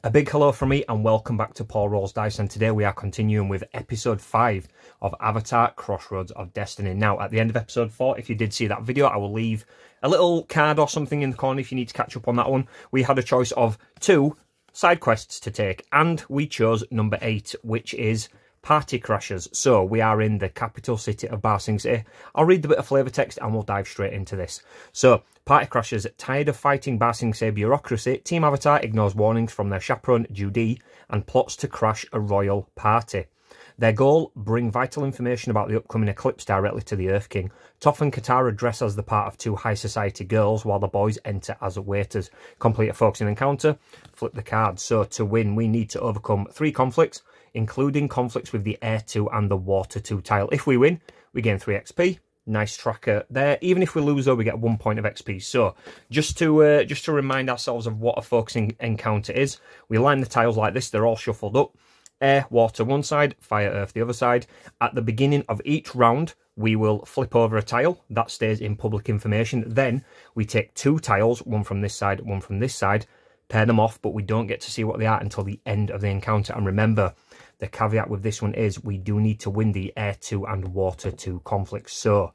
A big hello from me and welcome back to Paul Rolls Dice, and today we are continuing with episode 5 of Avatar Crossroads of Destiny. Now, at the end of episode 4, if you did see that video, I will leave a little card or something in the corner if you need to catch up on that one. We had a choice of 2 side quests to take, and we chose number 8, which is Party Crashers. So we are in the capital city of Ba Sing Se. I'll read the bit of flavour text and we'll dive straight into this. So, Party Crashers. Tired of fighting Ba Sing Se bureaucracy, Team Avatar ignores warnings from their chaperone Judy and plots to crash a royal party. Their goal, bring vital information about the upcoming eclipse directly to the Earth King. Toph and Katara dress as the part of 2 high society girls while the boys enter as waiters. Complete a focusing encounter, flip the card. So to win, we need to overcome 3 conflicts, including conflicts with the Air 2 and the Water 2 tile. If we win, we gain 3 XP. Nice tracker there. Even if we lose, though, we get 1 point of XP. So just to remind ourselves of what a focusing encounter is, we line the tiles like this. They're all shuffled up. Air, water one side, fire, earth the other side. At the beginning of each round, we will flip over a tile. That stays in public information. Then we take 2 tiles, one from this side, one from this side, pair them off, but we don't get to see what they are until the end of the encounter. And remember, the caveat with this one is we do need to win the Air 2 and Water 2 conflicts. So,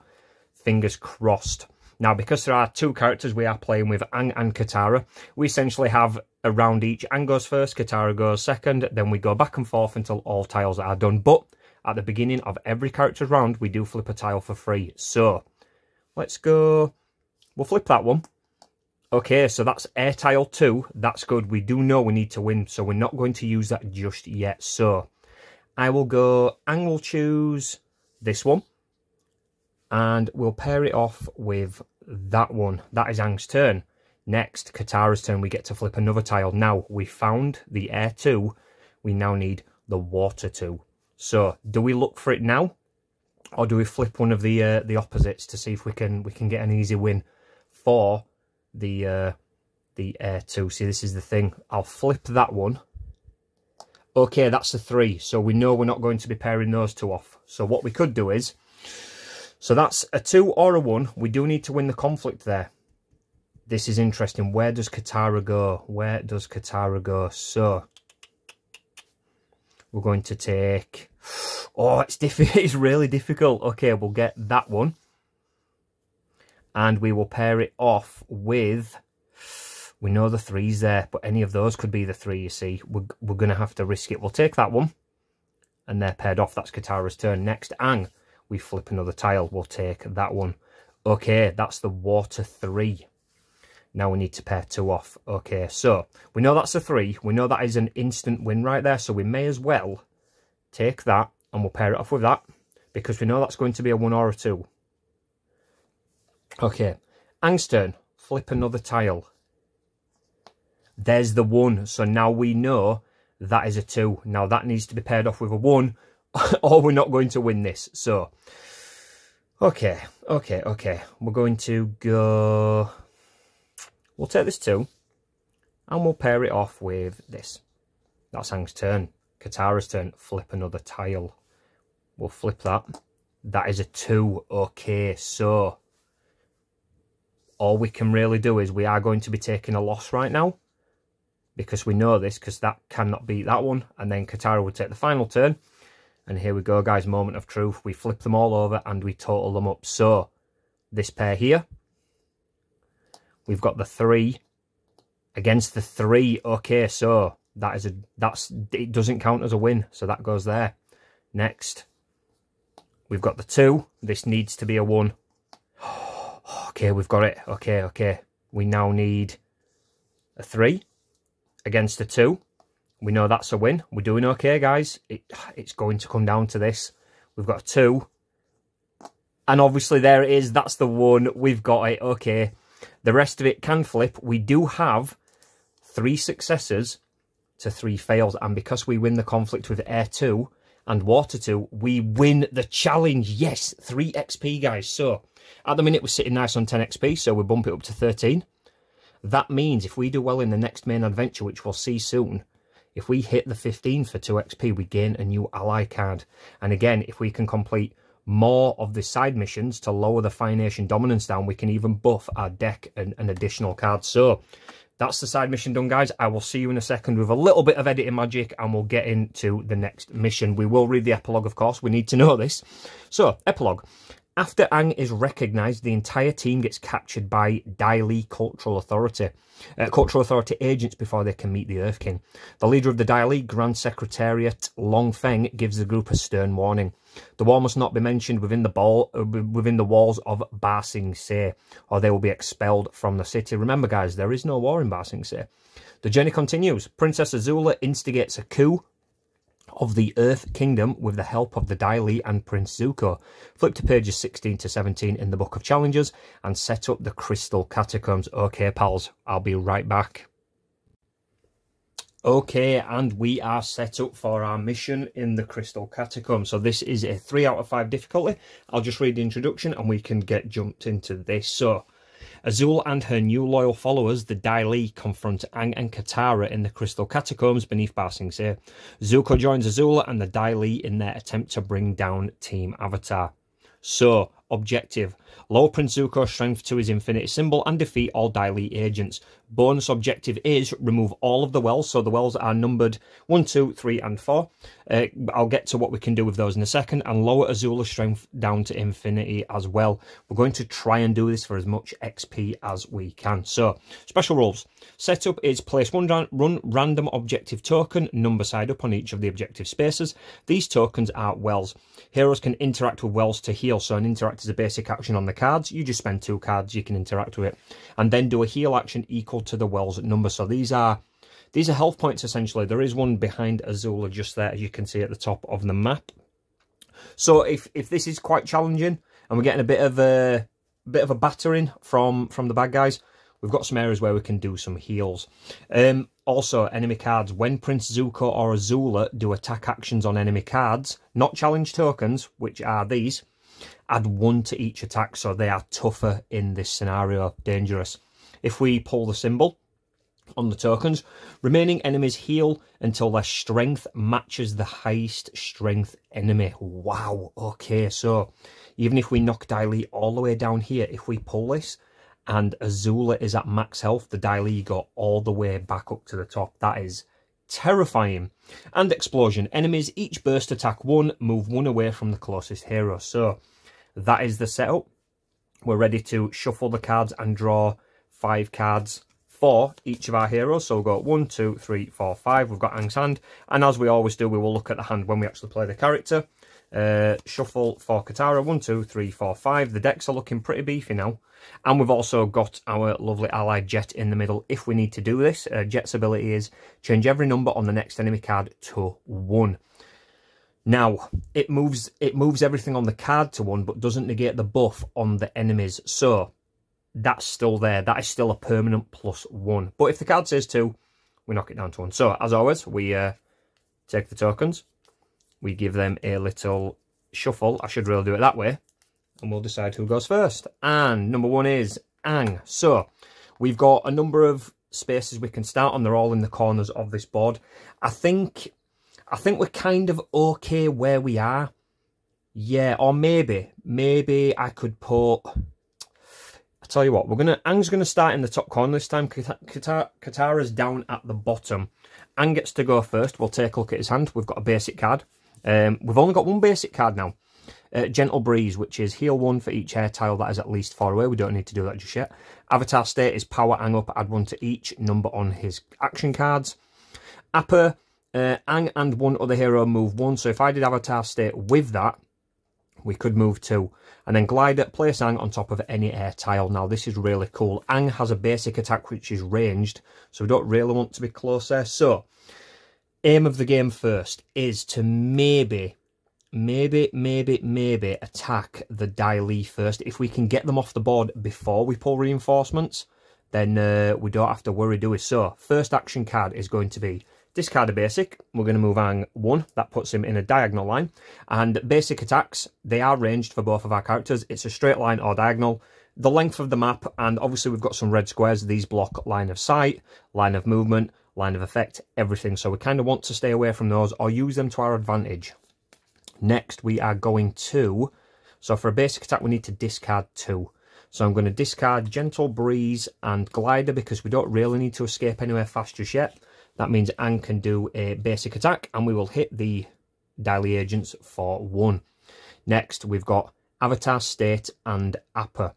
fingers crossed. Now, because there are 2 characters, we are playing with Aang and Katara. We essentially have a round each. Aang goes first, Katara goes second. Then we go back and forth until all tiles are done. But at the beginning of every character's round, we do flip a tile for free. So, let's go. We'll flip that one. Okay, so that's Air Tile 2. That's good. We do know we need to win, so we're not going to use that just yet. So, I will go, Aang will choose this one. And we'll pair it off with that one. That is Aang's turn. Next, Katara's turn. We get to flip another tile. Now, we found the Air 2. We now need the Water 2. So, do we look for it now? Or do we flip one of the opposites to see if we can get an easy win for the Air 2? See, this is the thing. I'll flip that one. Okay, that's a 3. So we know we're not going to be pairing those 2 off. So what we could do is, so that's a 2 or a 1. We do need to win the conflict there. This is interesting. Where does Katara go? Where does Katara go? So we're going to take... Oh, it's difficult. It's really difficult. Okay, we'll get that one. And we will pair it off with... We know the 3's there, but any of those could be the 3, you see. We're going to have to risk it. We'll take that one. And they're paired off. That's Katara's turn. Next, Aang. We flip another tile. We'll take that one. Okay, that's the Water 3. Now we need to pair 2 off. Okay, so we know that's a 3. We know that is an instant win right there. So we may as well take that and we'll pair it off with that, because we know that's going to be a 1 or a 2. Okay, Aang's turn. Flip another tile. There's the 1. So now we know that is a 2. Now that needs to be paired off with a 1 or we're not going to win this. So, okay. We're going to go... We'll take this 2 and we'll pair it off with this. That's Aang's turn. Katara's turn. Flip another tile. We'll flip that. That is a 2. Okay, so all we can really do is we are going to be taking a loss right now, because we know this, because that cannot beat that one. And then Katara would take the final turn. And here we go, guys, moment of truth. We flip them all over and we total them up. So, this pair here, we've got the 3 against the 3. Okay, so it doesn't count as a win, so that goes there. Next, we've got the 2. This needs to be a 1. Okay, we've got it. Okay. We now need a 3 against a 2. We know that's a win. We're doing okay, guys. It's going to come down to this. We've got a 2. And obviously there it is. That's the 1. We've got it. Okay. The rest of it can flip. We do have 3 successes to 3 fails. And because we win the conflict with Air 2 and Water 2, we win the challenge. Yes, 3 XP, guys. So at the minute we're sitting nice on 10 XP. So we bump it up to 13. That means if we do well in the next main adventure, which we'll see soon, if we hit the 15 for 2 XP, we gain a new ally card. And again, if we can complete more of the side missions to lower the Fire Nation dominance down, we can even buff our deck an additional card. So that's the side mission done, guys. I will see you in a second with a little bit of editing magic, and we'll get into the next mission. We will read the epilogue, of course. We need to know this. So, epilogue. After Aang is recognised, the entire team gets captured by Dai Li Cultural Authority agents before they can meet the Earth King. The leader of the Dai Li Grand Secretariat, Long Feng, gives the group a stern warning. The war must not be mentioned within the walls of Ba Sing Se, or they will be expelled from the city. Remember, guys, there is no war in Ba Sing Se. The journey continues. Princess Azula instigates a coup of the Earth Kingdom with the help of the Dai Li and Prince Zuko. Flip to pages 16 to 17 in the Book of Challenges and set up the Crystal Catacombs. Okay, pals, I'll be right back. Okay, and we are set up for our mission in the Crystal Catacombs. So this is a 3 out of 5 difficulty. I'll just read the introduction and we can get jumped into this. So, Azula and her new loyal followers, the Dai Li, confront Aang and Katara in the Crystal Catacombs beneath Ba Sing Se. Zuko joins Azula and the Dai Li in their attempt to bring down Team Avatar. So, objective. Lower Prince Zuko's strength to his infinity symbol and defeat all Dai Li agents. Bonus objective is remove all of the wells. So the wells are numbered 1, 2, 3 and 4. I'll get to what we can do with those in a second. And lower Azula's strength down to infinity as well. We're going to try and do this for as much XP as we can. So, special rules. Setup is place one random objective token, number side up on each of the objective spaces. These tokens are wells. Heroes can interact with wells to heal. So an interact is a basic action on the cards. You just spend 2 cards, you can interact with it. And then do a heal action equal to the wells number. So these are health points essentially. There is one behind Azula just there, as you can see at the top of the map. So if this is quite challenging and we're getting a bit of a battering from the bad guys, we've got some areas where we can do some heals. Also, enemy cards. When Prince Zuko or Azula do attack actions on enemy cards, not challenge tokens, which are these, add 1 to each attack, so they are tougher in this scenario. Dangerous. If we pull the symbol on the tokens, remaining enemies heal until their strength matches the highest strength enemy. Wow, okay, so even if we knock Dai Li all the way down here, if we pull this and Azula is at max health, the Dai Li go all the way back up to the top. That is terrifying. And explosion. Enemies each burst attack 1, move 1 away from the closest hero. So that is the setup. We're ready to shuffle the cards and draw 5 cards for each of our heroes. So we've got 1, 2, 3, 4, 5. We've got Aang's hand. And as we always do, we will look at the hand when we actually play the character. Shuffle for Katara. 1, 2, 3, 4, 5. The decks are looking pretty beefy now. And we've also got our lovely ally Jet in the middle if we need to do this. Jet's ability is change every number on the next enemy card to 1. Now, it moves everything on the card to 1, but doesn't negate the buff on the enemies. So that's still there. That is still a permanent +1. But if the card says 2, we knock it down to 1. So, as always, we take the tokens. We give them a little shuffle. I should really do it that way. And we'll decide who goes first. And number 1 is Aang. So, we've got a number of spaces we can start on. They're all in the corners of this board. I think we're kind of okay where we are. Yeah, or maybe I could put... I tell you what, Aang's gonna start in the top corner this time. Katara's down at the bottom. Aang gets to go first. We'll take a look at his hand. We've got a basic card. We've only got 1 basic card now. Gentle Breeze, which is heal 1 for each air tile that is at least 4 away. We don't need to do that just yet. Avatar State is power Aang up, add 1 to each number on his action cards. Appa, Aang and 1 other hero move 1. So if I did Avatar State with that, we could move 2. And then Glider, place Aang on top of any air tile. Now, this is really cool. Aang has a basic attack which is ranged, so we don't really want to be close there. So, aim of the game first is to maybe attack the Dai Li first. If we can get them off the board before we pull reinforcements, then we don't have to worry, do we? So, first action card is going to be discard a basic. We're going to move Aang 1. That puts him in a diagonal line. And basic attacks, they are ranged for both of our characters. It's a straight line or diagonal. The length of the map, and obviously we've got some red squares. These block line of sight, line of movement, line of effect, everything. So we kind of want to stay away from those or use them to our advantage. Next, we are going to... So for a basic attack, we need to discard 2. So I'm going to discard Gentle Breeze and Glider because we don't really need to escape anywhere fast just yet. That means Aang can do a basic attack and we will hit the Daily Agents for 1. Next, we've got Avatar State and Appa.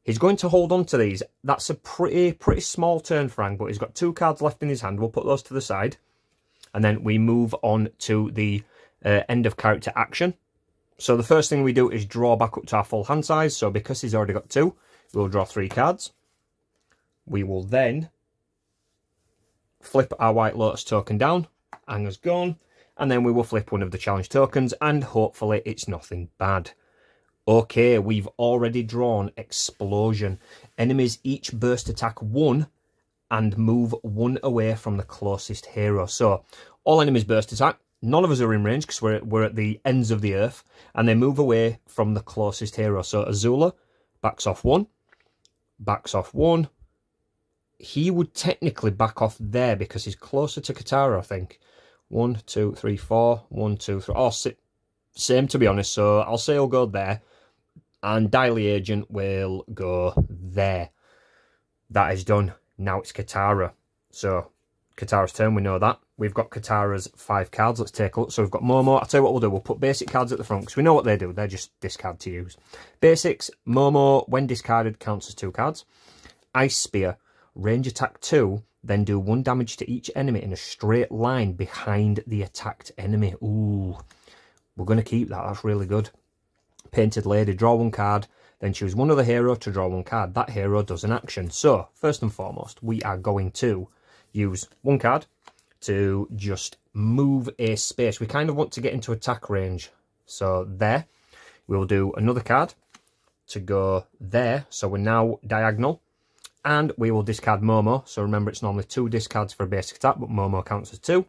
He's going to hold on to these. That's a pretty small turn for Aang, but he's got 2 cards left in his hand. We'll put those to the side. And then we move on to the end of character action. So the first thing we do is draw back up to our full hand size. So because he's already got 2, we'll draw 3 cards. We will then flip our White Lotus token down. Aang has gone. And then we will flip one of the challenge tokens. And hopefully it's nothing bad. Okay, we've already drawn Explosion. Enemies each burst attack 1 and move 1 away from the closest hero. So all enemies burst attack. None of us are in range because we're at the ends of the earth. And they move away from the closest hero. So Azula backs off 1. Backs off 1. He would technically back off there because he's closer to Katara, I think. 1, 2, 3, 4. 1, 2, 3. Oh, same to be honest. So I'll say he'll go there. And Daily Agent will go there. That is done. Now it's Katara. So Katara's turn, we know that. We've got Katara's 5 cards. Let's take a look. So we've got Momo. I'll tell you what we'll do. We'll put basic cards at the front because we know what they do. They're just discard to use. Basics, Momo, when discarded, counts as 2 cards. Ice Spear, range attack 2, then do 1 damage to each enemy in a straight line behind the attacked enemy. Ooh, we're going to keep that. That's really good. Painted Lady, draw 1 card, then choose one other hero to draw 1 card. That hero does an action. So, first and foremost, we are going to use 1 card to just move a space. We kind of want to get into attack range. So there, we'll do another card to go there. So we're now diagonal. And we will discard Momo. So remember, it's normally 2 discards for a basic attack, but Momo counts as 2.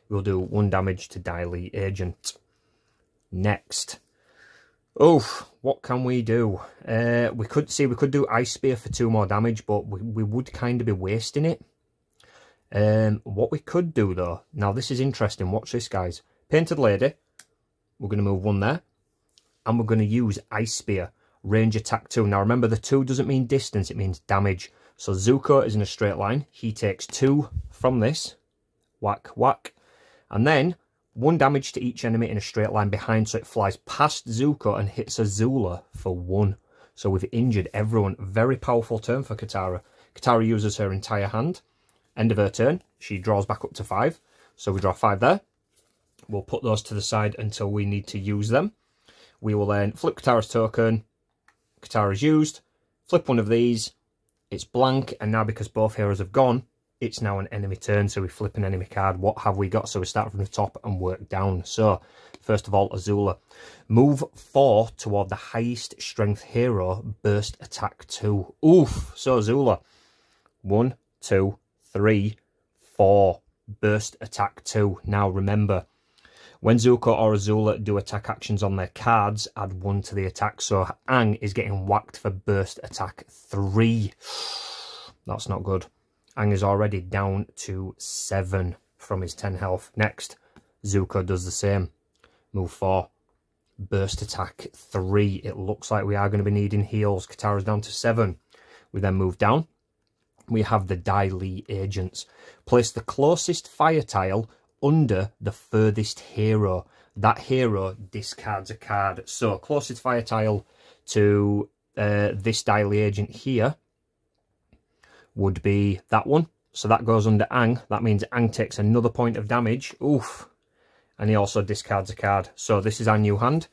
We'll do 1 damage to Daily Agent. Next. Oof, what can we do? We could do Ice Spear for 2 more damage, but we would kind of be wasting it. What we could do, though, now this is interesting, watch this, guys. Painted Lady, we're going to move 1 there, and we're going to use Ice Spear, range attack 2. Now, remember, the 2 doesn't mean distance, it means damage. So Zuko is in a straight line. He takes 2 from this. Whack, whack. And then 1 damage to each enemy in a straight line behind, so it flies past Zuko and hits Azula for 1. So we've injured everyone. Very powerful turn for Katara. Katara uses her entire hand. End of her turn, she draws back up to 5. So we draw 5 there. We'll put those to the side until we need to use them. We will then flip Katara's token. Katara's used. Flip one of these. It's blank, and now because both heroes have gone, it's now an enemy turn, so we flip an enemy card. What have we got? So we start from the top and work down. So, first of all, Azula. Move 4 toward the highest strength hero, burst attack 2. Oof! So Azula. 1, 2, 3, 4. Burst attack 2. Now remember, when Zuko or Azula do attack actions on their cards, add 1 to the attack. So Aang is getting whacked for burst attack 3. That's not good. Aang is already down to 7 from his 10 health. Next, Zuko does the same. Move 4. Burst attack 3. It looks like we are going to be needing heals. Katara's down to 7. We then move down. We have the Daily Agents. Place the closest fire tile under the furthest hero. That hero discards a card. So, closest fire tile to this Daily Agent here would be that one. So that goes under Aang. That means Aang takes another point of damage. Oof. And he also discards a card. So this is our new hand.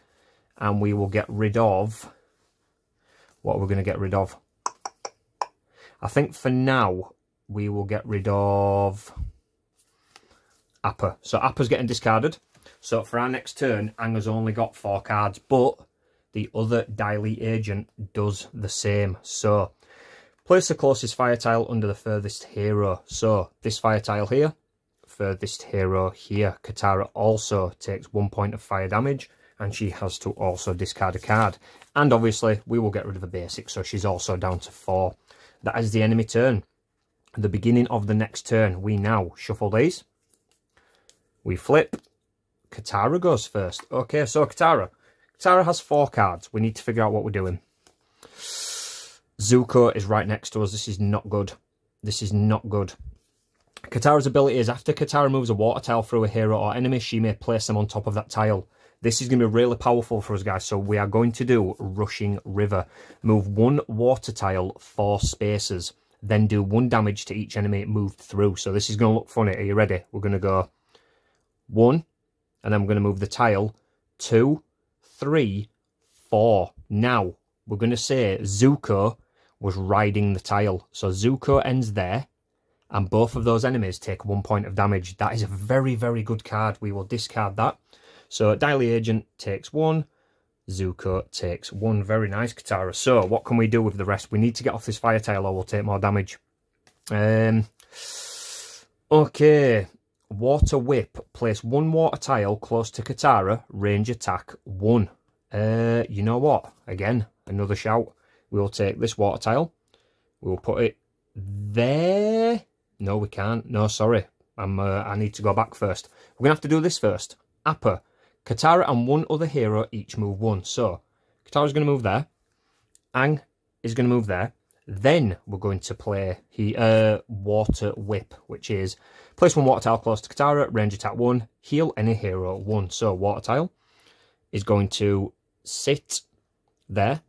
And we will get rid of... What are we going to get rid of? I think for now, we will get rid of Appa. So Appa's getting discarded. So for our next turn, Aang has only got 4 cards. But the other Daily Agent does the same. So... place the closest fire tile under the furthest hero. So, this fire tile here, furthest hero here. Katara also takes 1 point of fire damage, and she has to also discard a card. And obviously, we will get rid of a basic, so she's also down to 4. That is the enemy turn. At the beginning of the next turn, we now shuffle these. We flip. Katara goes first. Okay, so Katara. Katara has 4 cards. We need to figure out what we're doing. Zuko is right next to us. This is not good. This is not good. Katara's ability is after Katara moves a water tile through a hero or enemy, she may place them on top of that tile. This is going to be really powerful for us, guys. So we are going to do Rushing River. Move one water tile 4 spaces. Then do 1 damage to each enemy it moved through. So this is going to look funny. Are you ready? We're going to go 1. And then we're going to move the tile 2, 3, 4. Now, we're going to say Zuko was riding the tile. So Zuko ends there. And both of those enemies take 1 point of damage. That is a very, very good card. We will discard that. So Daily Agent takes 1. Zuko takes 1. Very nice, Katara. So what can we do with the rest? We need to get off this fire tile or we'll take more damage. Okay. Water Whip. Place 1 water tile close to Katara. Range attack 1. You know what? Again, another shout. We will take this water tile. We will put it there. No, we can't. No, sorry. I need to go back first. We're going to have to do this first. Appa. Katara and 1 other hero each move 1. So, Katara's going to move there. Aang is going to move there. Then we're going to play Water Whip, which is place 1 water tile close to Katara, range attack 1, heal any hero 1. So, water tile is going to sit there.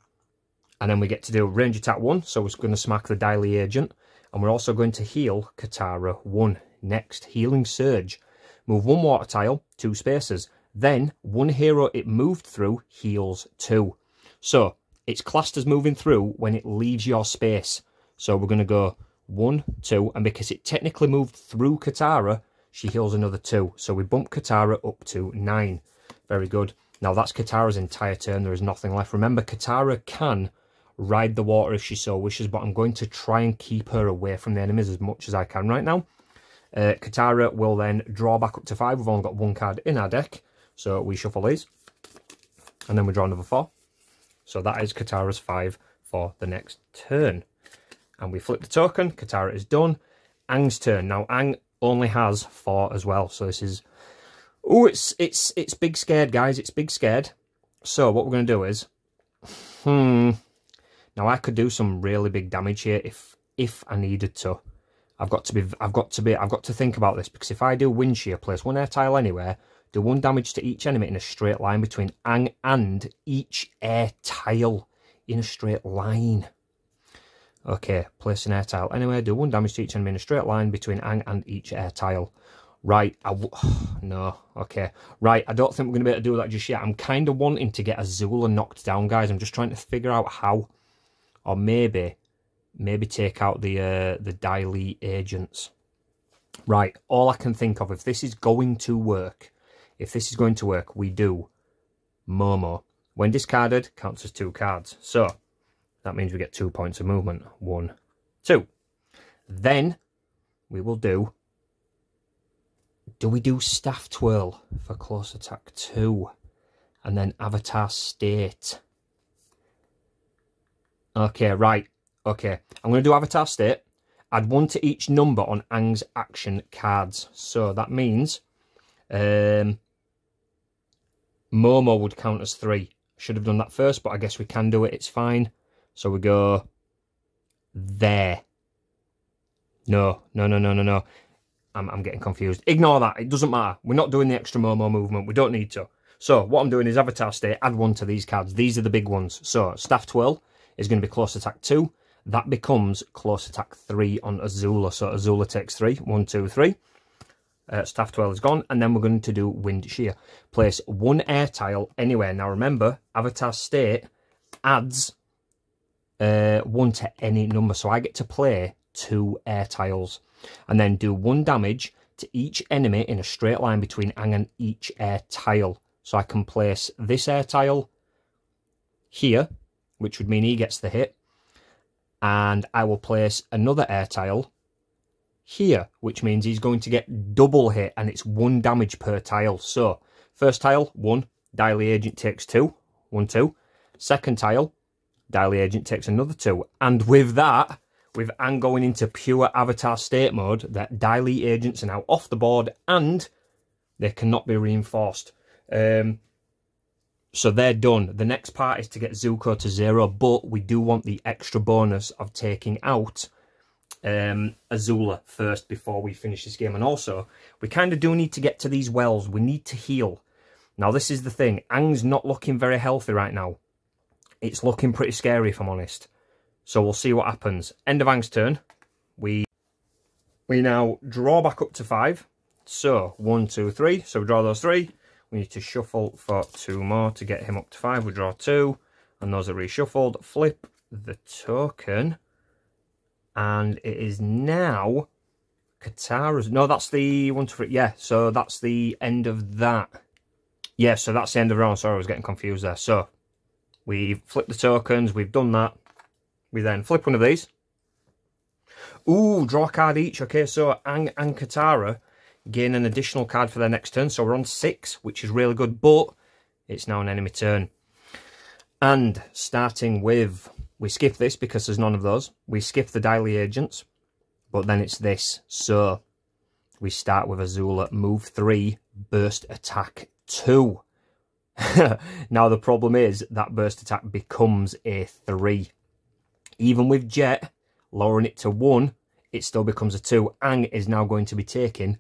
And then we get to do range attack 1. So, we're going to smack the Daily Agent. And we're also going to heal Katara 1. Next, Healing Surge. Move 1 water tile, 2 spaces. Then, 1 hero it moved through heals 2. So, it's classed as moving through when it leaves your space. So, we're going to go 1, 2, and because it technically moved through Katara, she heals another 2. So, we bump Katara up to 9. Very good. Now, that's Katara's entire turn. There is nothing left. Remember, Katara can ride the water if she so wishes, but I'm going to try and keep her away from the enemies as much as I can right now. Katara will then draw back up to 5. We've only got 1 card in our deck. So we shuffle these, and then we draw another 4. So that is Katara's 5 for the next turn. And we flip the token. Katara is done. Aang's turn. Now Aang only has 4 as well. So this is, oh, it's big scared, guys. It's big scared. So what we're going to do is, now I could do some really big damage here if I needed to. I've got to think about this, because if I do Wind Shear, place 1 air tile anywhere. Do 1 damage to each enemy in a straight line between Aang and each air tile in a straight line. Okay, place an air tile anywhere. Do 1 damage to each enemy in a straight line between Aang and each air tile. Right, no, okay. Right, I don't think we're going to be able to do that just yet. I'm kind of wanting to get Azula knocked down, guys. I'm just trying to figure out how. Or maybe take out the Daily Agents. Right, all I can think of, if this is going to work, we do Momo. When discarded, counts as 2 cards. So, that means we get 2 points of movement. 1, 2. Then, we will do we do Staff Twirl for close attack 2? And then Avatar State. Okay, right. Okay, I'm going to do Avatar State. Add 1 to each number on Aang's action cards. So, that means Momo would count as 3. Should have done that first, but I guess we can do it. It's fine. So we go there. No. I'm getting confused. Ignore that. It doesn't matter. We're not doing the extra Momo movement. We don't need to. So what I'm doing is Avatar State, add 1 to these cards. These are the big ones. So Staff Twirl is going to be close attack 2. That becomes close attack 3 on Azula. So Azula takes 3. 1, 2, 3. Staff Twirl is gone, and then we're going to do Wind Shear. Place 1 air tile anywhere. Now remember, Avatar State adds 1 to any number, so I get to play 2 air tiles. And then do 1 damage to each enemy in a straight line between Aang and each air tile. So I can place this air tile here, which would mean he gets the hit. And I will place another air tile here, which means he's going to get double hit, and it's 1 damage per tile. So, first tile, 1, Daily Agent takes 2, 1, 2. Second tile, Daily Agent takes another 2. And with that, with Aang going into pure Avatar State mode, that Daily Agents are now off the board, and they cannot be reinforced. So they're done. The next part is to get Zuko to 0, but we do want the extra bonus of taking out Azula first before we finish this game. And also, we kind of do need to get to these wells. We need to heal. Now, this is the thing. Aang's not looking very healthy right now. It's looking pretty scary, if I'm honest. So we'll see what happens. End of Aang's turn. We now draw back up to 5. So, 1, 2, 3. So we draw those 3. We need to shuffle for 2 more to get him up to 5. We draw 2. And those are reshuffled. Flip the token. And it is now Katara's. No, that's the 1, 2, 3. Yeah, so that's the end of that. Yeah, so that's the end of the round. Sorry, I was getting confused there. So we flip the tokens. We've done that. We then flip one of these. Ooh, draw a card each. Okay, so Aang and Katara gain an additional card for their next turn. So we're on 6, which is really good. But it's now an enemy turn. And starting with... We skip this because there's none of those. We skip the Daily Agents, but then it's this. So we start with Azula, move 3, burst attack 2. Now the problem is that burst attack becomes a 3. Even with Jet, lowering it to 1, it still becomes a 2. Aang is now going to be taking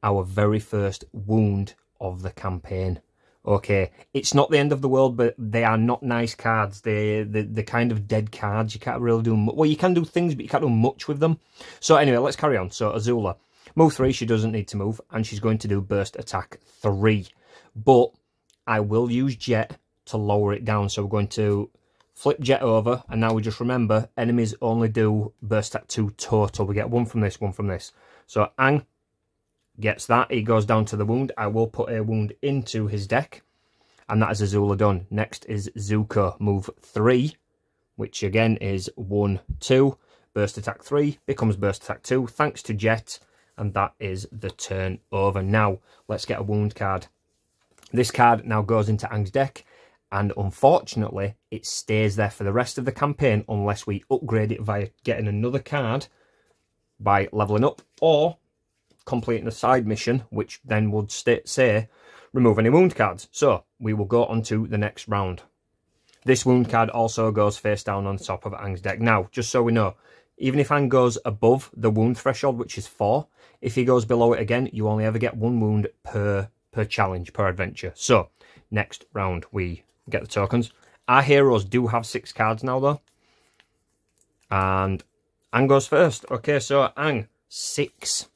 our very first wound of the campaign. Okay, it's not the end of the world, but they are not nice cards. They're kind of dead cards. You can't really do much. Well, you can do things, but you can't do much with them. So anyway, let's carry on. So Azula, move 3, she doesn't need to move, and she's going to do burst attack 3. But I will use Jet to lower it down. So we're going to flip Jet over, and now we just remember, enemies only do burst attack 2 total. We get 1 from this, 1 from this. So Aang gets that. He goes down to the wound. I will put a wound into his deck. And that is Azula done. Next is Zuko. Move 3, which again is 1, 2. Burst attack 3 becomes burst attack 2, thanks to Jet. And that is the turn over. Now, let's get a wound card. This card now goes into Aang's deck. And unfortunately, it stays there for the rest of the campaign unless we upgrade it via getting another card by leveling up or completing a side mission, which then would say remove any wound cards. So we will go on to the next round. This wound card also goes face down on the top of Aang's deck. Now, just so we know, even if Aang goes above the wound threshold, which is 4, if he goes below it again, you only ever get 1 wound per challenge, per adventure. So next round, we get the tokens. Our heroes do have 6 cards now, though. And Aang goes first. Okay, so Aang, 6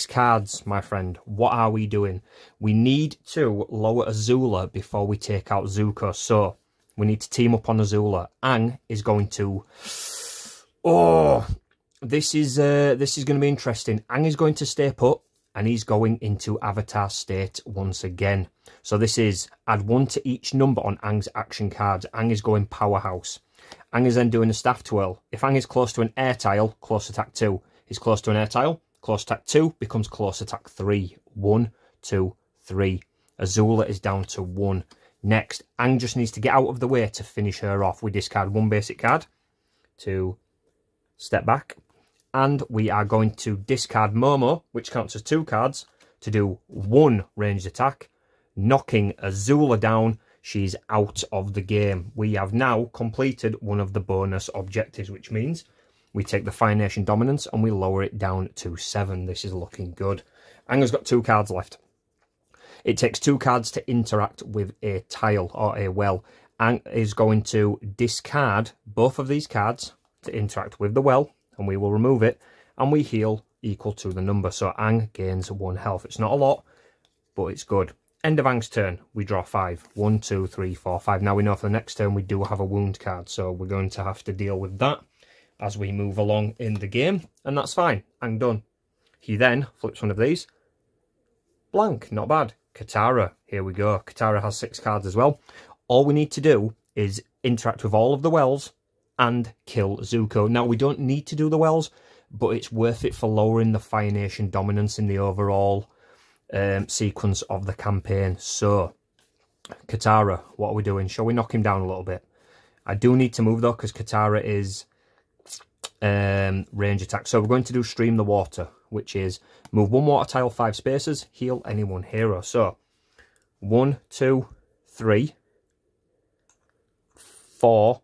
cards, my friend. What are we doing? We need to lower Azula before we take out Zuko. So we need to team up on Azula. Aang is going to... Oh, this is going to be interesting. Aang is going to stay put, and he's going into Avatar state once again. So this is add 1 to each number on Aang's action cards. Aang is going powerhouse. Aang is then doing a staff twirl. If Aang is close to an air tile, close attack 2. He's close to an air tile. Close attack 2 becomes close attack 3. 1, 2, 3. Azula is down to 1. Next, Aang just needs to get out of the way to finish her off. We discard 1 basic card to step back. And we are going to discard Momo, which counts as 2 cards, to do 1 ranged attack, knocking Azula down. She's out of the game. We have now completed one of the bonus objectives, which means we take the Fire Nation Dominance and we lower it down to 7. This is looking good. Aang has got 2 cards left. It takes 2 cards to interact with a tile or a well. Aang is going to discard both of these cards to interact with the well, and we will remove it, and we heal equal to the number. So Aang gains 1 health. It's not a lot, but it's good. End of Aang's turn. We draw 5. 1, 2, 3, 4, 5. Now we know for the next turn we do have a wound card, so we're going to have to deal with that as we move along in the game, and that's fine. Aang done. He then flips one of these. Blank, not bad. Katara, here we go. Katara has 6 cards as well. All we need to do is interact with all of the wells and kill Zuko. Now, we don't need to do the wells, but it's worth it for lowering the Fire Nation dominance in the overall sequence of the campaign. So, Katara, what are we doing? Shall we knock him down a little bit? I do need to move, though, because Katara is range attack. So we're going to do Stream the Water, which is move 1 water tile 5 spaces, heal any 1 hero. So 1, 2, 3, 4,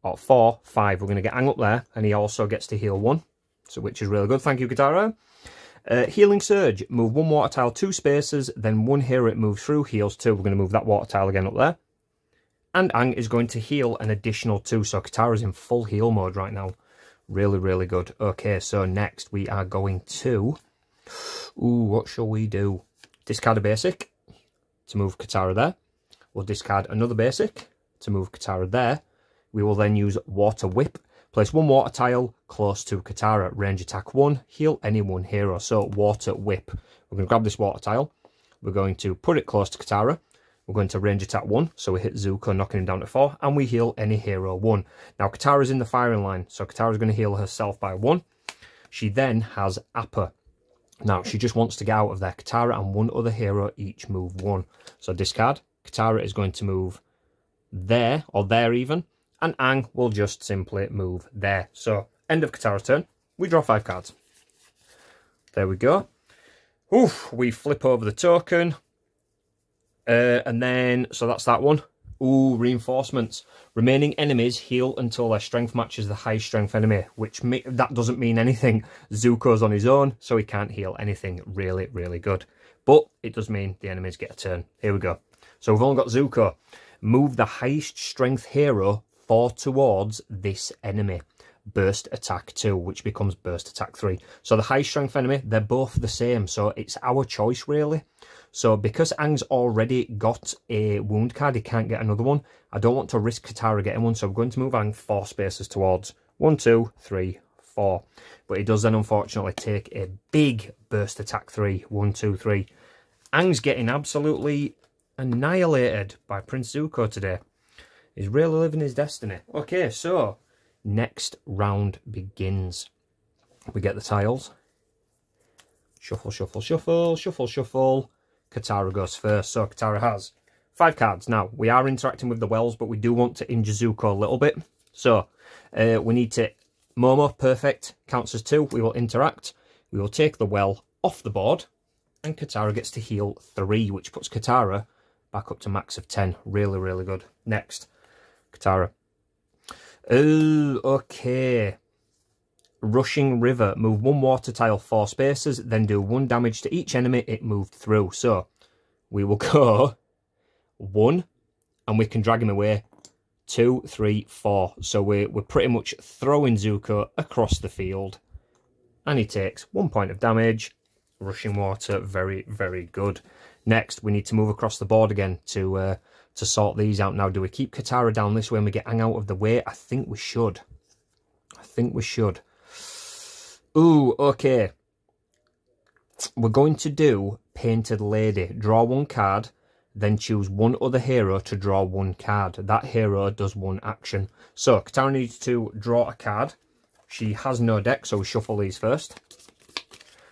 or 4, 5. We're going to get Ang up there, and he also gets to heal 1, so which is really good. Thank you, Katara. Healing Surge. Move 1 water tile 2 spaces, then 1 hero it moves through heals 2. We're going to move that water tile again up there. And Ang is going to heal an additional 2, so Katara's in full heal mode right now. Really, really good. Okay, so next we are going to... Ooh, what shall we do? Discard a basic to move Katara there. We'll discard another basic to move Katara there. We will then use Water Whip. Place 1 water tile close to Katara. Range attack 1. Heal any 1 hero. So Water Whip. We're going to grab this water tile. We're going to put it close to Katara. We're going to range attack 1. So we hit Zuko, knocking him down to 4. And we heal any hero 1. Now Katara's in the firing line. So Katara's going to heal herself by 1. She then has Appa. Now she just wants to get out of there. Katara and 1 other hero each move 1. So discard. Katara is going to move there, or there even. And Ang will just simply move there. So, end of Katara's turn. We draw 5 cards. There we go. Oof, we flip over the token. And then, so that's that one. Ooh, reinforcements. Remaining enemies heal until their strength matches the high strength enemy, which that doesn't mean anything. Zuko's on his own, so he can't heal anything. Really, really good. But it does mean the enemies get a turn. Here we go. So we've only got Zuko. Move the highest strength hero 4 towards this enemy. Burst attack 2, which becomes burst attack 3. So the high strength enemy, they're both the same. So it's our choice, really. So because Ang's already got a wound card, he can't get another one. I don't want to risk Katara getting one, so I'm going to move Ang 4 spaces towards 1, 2, 3, 4. But he does then, unfortunately, take a big burst attack 3. 1, 2, 3. Ang's getting absolutely annihilated by Prince Zuko today. He's really living his destiny. Okay, so next round begins. We get the tiles. Shuffle, shuffle, shuffle, shuffle, shuffle. Katara goes first. So Katara has 5 cards. Now, we are interacting with the wells, but we do want to injure Zuko a little bit. So we need to... Momo, perfect. Counts as 2. We will interact. We will take the well off the board. And Katara gets to heal 3, which puts Katara back up to max of 10. Really, really good. Next. Katara. Oh, okay. Rushing River. Move 1 water tile 4 spaces, then do 1 damage to each enemy it moved through. So, we will go 1, and we can drag him away. 2, 3, 4. So we're pretty much throwing Zuko across the field. And he takes 1 point of damage. Rushing Water, very, very good. Next, we need to move across the board again to sort these out. Now, do we keep Katara down this way and we get Ang out of the way? I think we should. I think we should. Ooh, okay. We're going to do Painted Lady. Draw 1 card, then choose 1 other hero to draw 1 card. That hero does 1 action. So, Katara needs to draw a card. She has no deck, so we shuffle these first.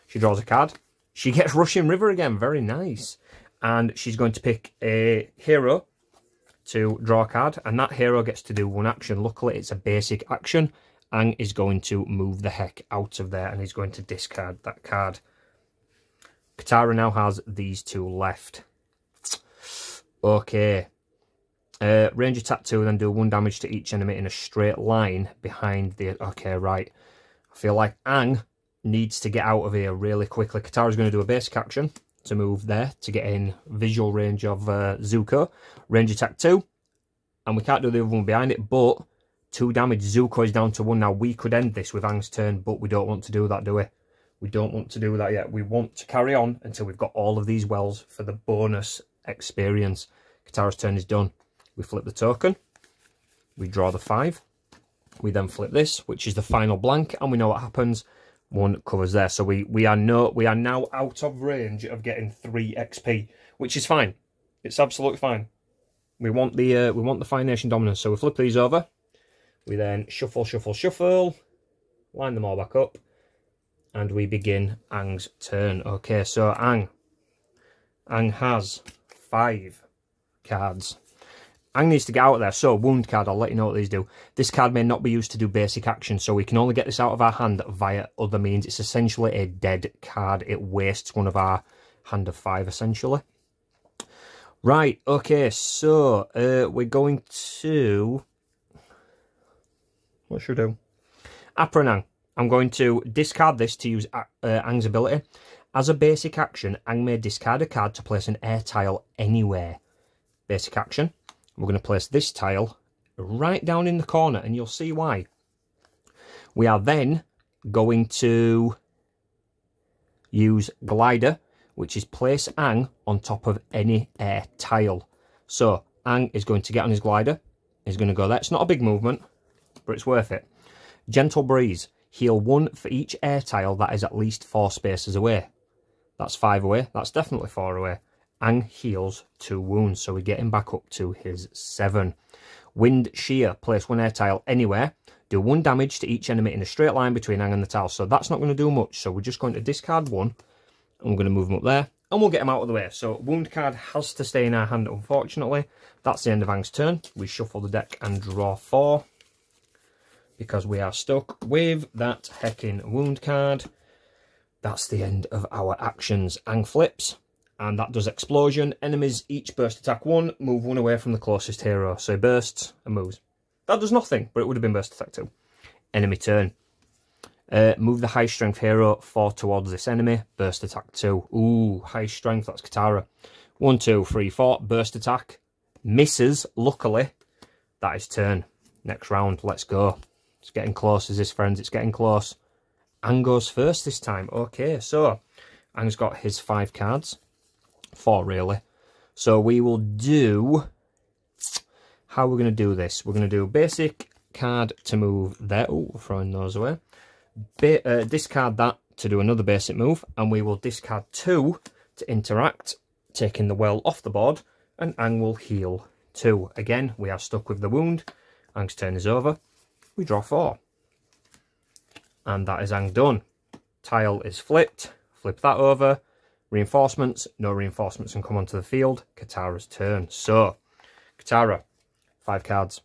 She draws a card. She gets Rushing River again. Very nice. And she's going to pick a hero to draw a card. And that hero gets to do 1 action. Luckily, it's a basic action. Ang is going to move the heck out of there. And he's going to discard that card. Katara now has these 2 left. Okay. Range attack 2, then do 1 damage to each enemy in a straight line behind the... Okay, right. I feel like Ang needs to get out of here really quickly. Katara's going to do a basic action to move there to get in visual range of Zuko. Range attack 2. And we can't do the other one behind it, but 2 damage. Zuko is down to 1. Now, we could end this with Ang's turn, but we don't want to do that, do we? We don't want to do that yet. We want to carry on until we've got all of these wells for the bonus experience. Katara's turn is done. We flip the token. We draw the 5. We then flip this, which is the final blank, and we know what happens. 1 covers there. So we are now out of range of getting 3 XP, which is fine. It's absolutely fine. We want the Fire Nation dominance. So we flip these over. We then shuffle, shuffle, shuffle. Line them all back up. And we begin Ang's turn. Okay, so Ang has 5 cards. Ang needs to get out of there. So, wound card, I'll let you know what these do. This card may not be used to do basic action, so we can only get this out of our hand via other means. It's essentially a dead card. It wastes one of our hand of 5, essentially. Right, okay, so we're going to... What should I do? Apra and Ang. I'm going to discard this to use Ang's ability. As a basic action, Ang may discard a card to place an air tile anywhere. Basic action. We're going to place this tile right down in the corner, and you'll see why. We are then going to use Glider, which is place Ang on top of any air tile. So Ang is going to get on his glider. He's going to go there. It's not a big movement, but it's worth it. Gentle Breeze. Heal 1 for each air tile that is at least 4 spaces away. That's 5 away. That's definitely 4 away. Ang heals 2 wounds, so we get him back up to his 7. Wind Shear. Place 1 air tile anywhere. Do 1 damage to each enemy in a straight line between Ang and the tile. So that's not going to do much. So we're just going to discard 1. And we're going to move him up there. And we'll get him out of the way. So wound card has to stay in our hand, unfortunately. That's the end of Ang's turn. We shuffle the deck and draw 4. Because we are stuck with that heckin' wound card. That's the end of our actions. Ang flips. And that does explosion. Enemies each burst attack 1. Move 1 away from the closest hero. So he bursts and moves. That does nothing, but it would have been burst attack 2. Enemy turn. Move the high strength hero 4 towards this enemy. Burst attack 2. Ooh, high strength. That's Katara. 1, 2, 3, 4. Burst attack. Misses, luckily. That is turn. Next round. Let's go. It's getting close, is this, friends? It's getting close. Ang goes first this time. Okay, so Ang's got his 5 cards. 4, really. So we will do... How we're going to do this? We're going to do basic card to move there. Oh, we're throwing those away. Discard that to do another basic move. And we will discard 2 to interact, taking the well off the board. And Ang will heal 2. Again, we are stuck with the wound. Ang's turn is over. We draw 4. And that is Ang done. Tile is flipped. Flip that over. Reinforcements. No reinforcements can come onto the field. Katara's turn. So, Katara, 5 cards.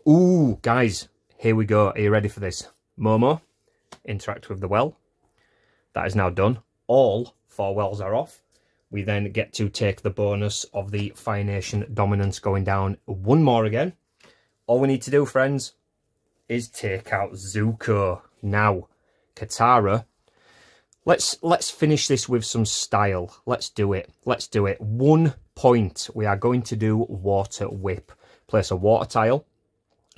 Ooh, guys, here we go. Are you ready for this? Momo, interact with the well. That is now done. All 4 wells are off. We then get to take the bonus of the Fire Nation dominance going down 1 more again. All we need to do, friends, is take out Zuko. Now, Katara, let's finish this with some style. Let's do it. Let's do it. 1 point. We are going to do Water Whip. Place a water tile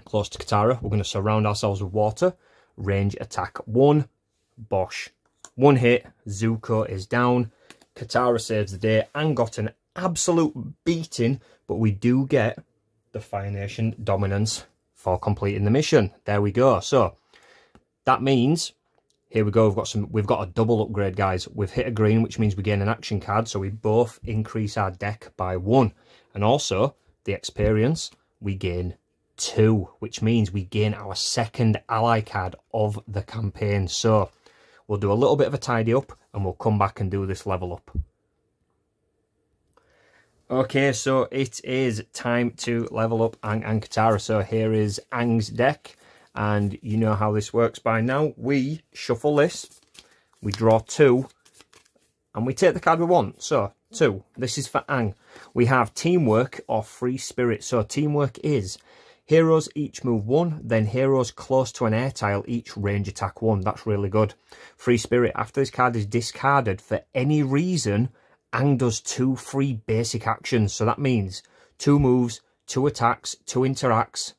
close to Katara. We're going to surround ourselves with water. Range attack 1. Bosh. 1 hit. Zuko is down. Katara saves the day and got an absolute beating, but we do get the Fire Nation dominance for completing the mission. There we go. So that means, here we go, we've got a double upgrade, guys. We've hit a green, which means we gain an action card, so we both increase our deck by 1. And also the experience, we gain 2, which means we gain our 2nd ally card of the campaign. So we'll do a little bit of a tidy up and we'll come back and do this level up. Okay, so it is time to level up Ang and Katara. So here is Ang's deck, and you know how this works by now. We shuffle this, we draw 2, and we take the card we want. So 2, this is for Ang. We have Teamwork or Free Spirit. So Teamwork is heroes each move 1, then heroes close to an air tile each range attack 1. That's really good. Free Spirit, after this card is discarded for any reason, Ang does 2 free basic actions. So that means 2 moves, 2 attacks, 2 interacts.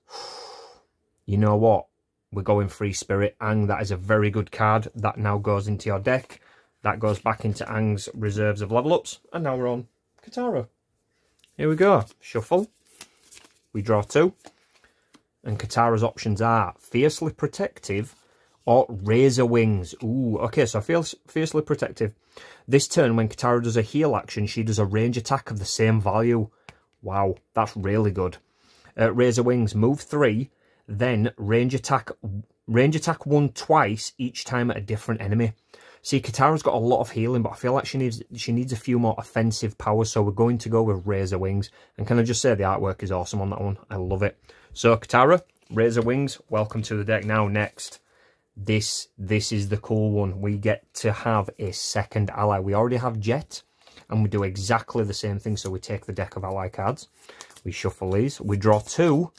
You know what? We're going Free Spirit. Ang, that is a very good card. That now goes into your deck. That goes back into Ang's reserves of level ups. And now we're on Katara. Here we go. Shuffle. We draw 2. And Katara's options are Fiercely Protective or Razor Wings. Ooh, okay, so Fiercely Protective. This turn, when Katara does a heal action, she does a range attack of the same value. Wow, that's really good. Razor Wings, move 3, then range attack 1 twice, each time at a different enemy. See, Katara's got a lot of healing, but I feel like she needs a few more offensive powers, so we're going to go with Razor Wings. And can I just say the artwork is awesome on that one? I love it. So, Katara, Razor Wings, welcome to the deck. Now, next, this is the cool one. We get to have a 2nd ally. We already have Jet, and we do exactly the same thing. So we take the deck of ally cards, we shuffle these, we draw 2,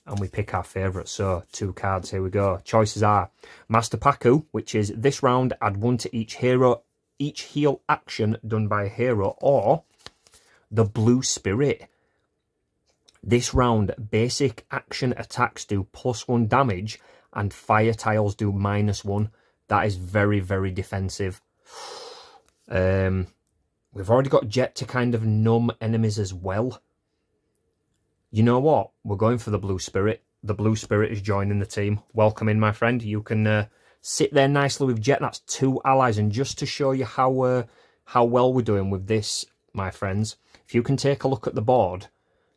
and we pick our favourite. So 2 cards, here we go. Choices are Master Paku, which is this round add 1 to each hero, each heal action done by a hero, or the Blue Spirit. This round, basic action attacks do +1 damage and fire tiles do -1. That is very, very defensive. We've already got Jet to kind of numb enemies as well. You know what? We're going for the Blue Spirit. The Blue Spirit is joining the team. Welcome in, my friend. You can sit there nicely with Jet. That's 2 allies. And just to show you how well we're doing with this, my friends, if you can take a look at the board,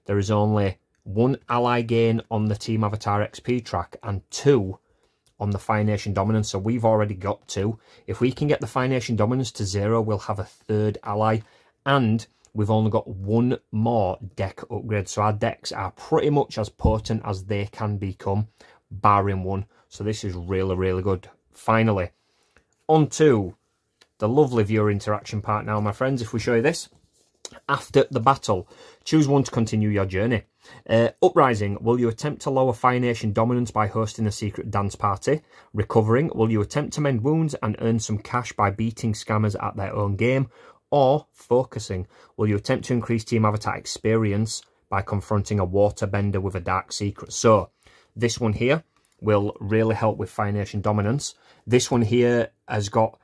there is only 1 ally gain on the Team Avatar XP track and 2 on the Fire Nation Dominance. So we've already got 2. If we can get the Fire Nation Dominance to 0, we'll have a 3rd ally. And we've only got 1 more deck upgrade. So our decks are pretty much as potent as they can become, barring 1. So this is really, really good. Finally, on to the lovely viewer interaction part now, my friends. If we show you this. After the battle, choose 1 to continue your journey. Uprising, will you attempt to lower Fire Nation dominance by hosting a secret dance party? Recovering, will you attempt to mend wounds and earn some cash by beating scammers at their own game? Or focusing, will you attempt to increase Team Avatar experience by confronting a waterbender with a dark secret? So this one here will really help with Fire Nation dominance. This one here has got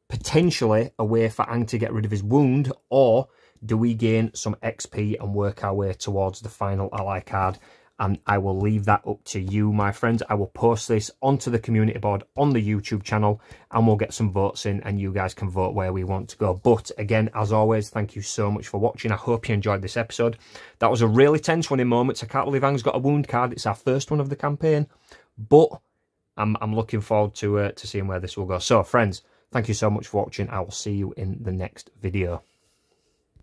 potentially a way for Aang to get rid of his wound, or do we gain some XP and work our way towards the final ally card? And I will leave that up to you, my friends. I will post this onto the community board on the YouTube channel, and we'll get some votes in, and you guys can vote where we want to go. But again, as always, thank you so much for watching. I hope you enjoyed this episode. That was a really tense one in moments. I can't believe Aang's got a wound card. It's our first one of the campaign, but I'm looking forward to seeing where this will go. So, friends, thank you so much for watching. I will see you in the next video.